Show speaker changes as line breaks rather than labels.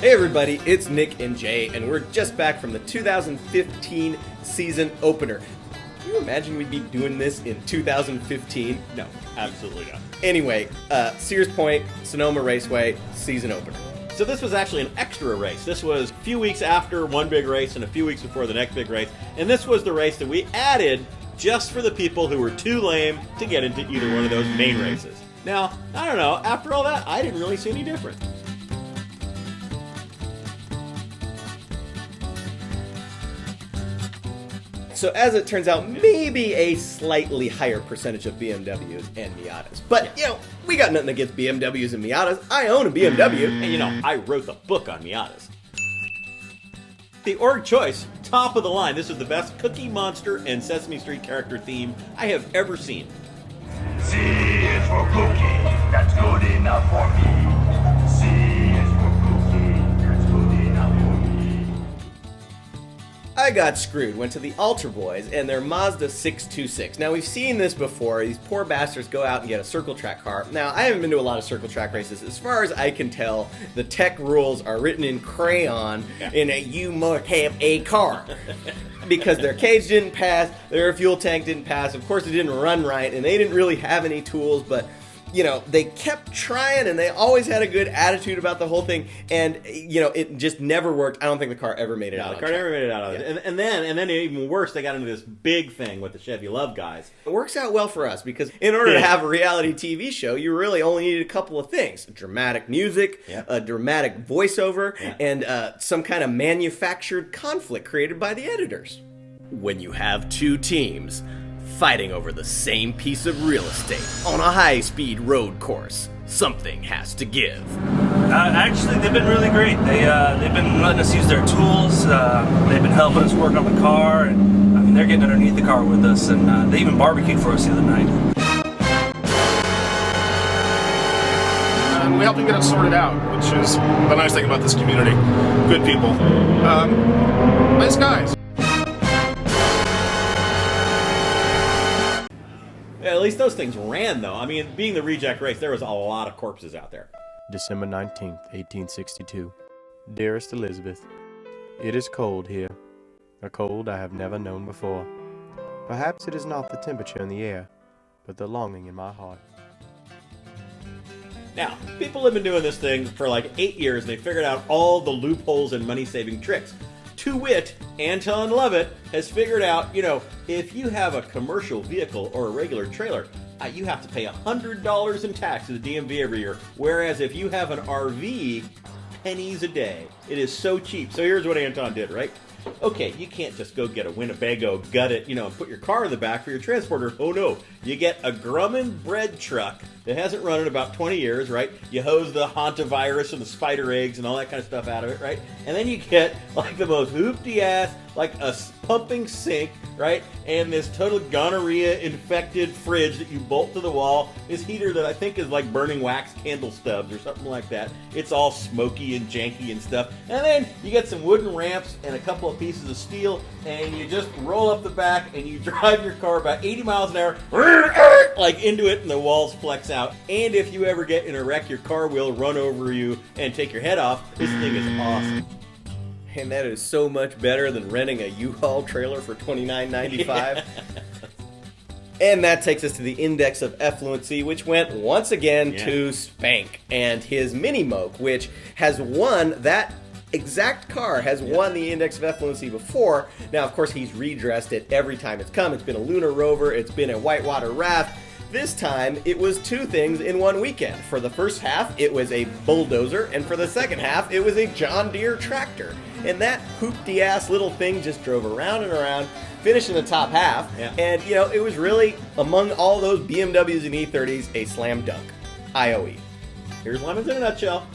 Hey everybody, it's Nick and Jay, and we're just back from the 2015 season opener. Can you imagine we'd be doing this in 2015?
No, absolutely not.
Anyway, Sears Point, Sonoma Raceway, season opener.
So this was actually an extra race. This was a few weeks after one big race and a few weeks before the next big race. And this was the race that we added just for the people who were too lame to get into either one of those main races. Now, I don't know, after all that, I didn't really see any difference.
So as it turns out, maybe a slightly higher percentage of BMWs and Miatas. But, we got nothing against BMWs and Miatas. I own a BMW.
And I wrote the book on Miatas. The org choice, top of the line. This is the best Cookie Monster and Sesame Street character theme I have ever seen.
C is for cookie, that's good enough for me. C is for cookie, that's good enough for me.
I got screwed, went to the Altar Boys and their Mazda 626. Now, we've seen this before. These poor bastards go out and get a circle track car. Now, I haven't been to a lot of circle track races. As far as I can tell, the tech rules are written in crayon in a "you must have a car." Because their cage didn't pass, their fuel tank didn't pass, of course it didn't run right, and they didn't really have any tools, but they kept trying, and they always had a good attitude about the whole thing, and it just never worked. I don't think the car ever made it out.
The car never made it out of it. And then even worse, they got into this big thing with the Chevy Love guys.
It works out well for us, because in order to have a reality TV show, you really only needed a couple of things: dramatic music, a dramatic voiceover, and some kind of manufactured conflict created by the editors. When you have two teams fighting over the same piece of real estate on a high-speed road course, something has to give.
Actually, they've been really great. They've been letting us use their tools. They've been helping us work on the car, and they're getting underneath the car with us, and they even barbecued for us the other night.
We helped them get it sorted out, which is the nice thing about this community. Good people. Nice guys.
Yeah, at least those things ran, though. Being the reject race, there was a lot of corpses out there.
December 19th, 1862. Dearest Elizabeth, it is cold here, a cold I have never known before. Perhaps it is not the temperature in the air, but the longing in my heart.
Now, people have been doing this thing for like 8 years, and they figured out all the loopholes and money-saving tricks. To wit, Anton Lovett has figured out, if you have a commercial vehicle or a regular trailer, you have to pay $100 in tax to the DMV every year. Whereas if you have an RV, pennies a day. It is so cheap. So here's what Anton did, right? Okay, you can't just go get a Winnebago, gut it, and put your car in the back for your transporter. Oh no, you get a Grumman bread truck that hasn't run in about 20 years, right? You hose the hantavirus and the spider eggs and all that kind of stuff out of it, right? And then you get like the most hoopty ass, like a pumping sink, right? And this total gonorrhea infected fridge that you bolt to the wall. This heater that I think is like burning wax candle stubs or something like that. It's all smoky and janky and stuff. And then you get some wooden ramps and a couple of pieces of steel, and you just roll up the back and you drive your car about 80 miles an hour like into it, and the walls flex out. And if you ever get in a wreck, your car will run over you and take your head off. This thing is awesome.
And that is so much better than renting a U-Haul trailer for $29.95. And that takes us to the index of effluency, which went once again to Spank and his Mini Moke, which has won that exact car, has won the index of effluency before. Now, of course, he's redressed it every time it's come. It's been a lunar rover, it's been a whitewater raft. This time, it was two things in one weekend. For the first half, it was a bulldozer, and for the second half, it was a John Deere tractor. And that hoopty-ass little thing just drove around and around, finished in the top half, and, it was really, among all those BMWs and E30s, a slam dunk. IOE.
Here's Lemons in a nutshell.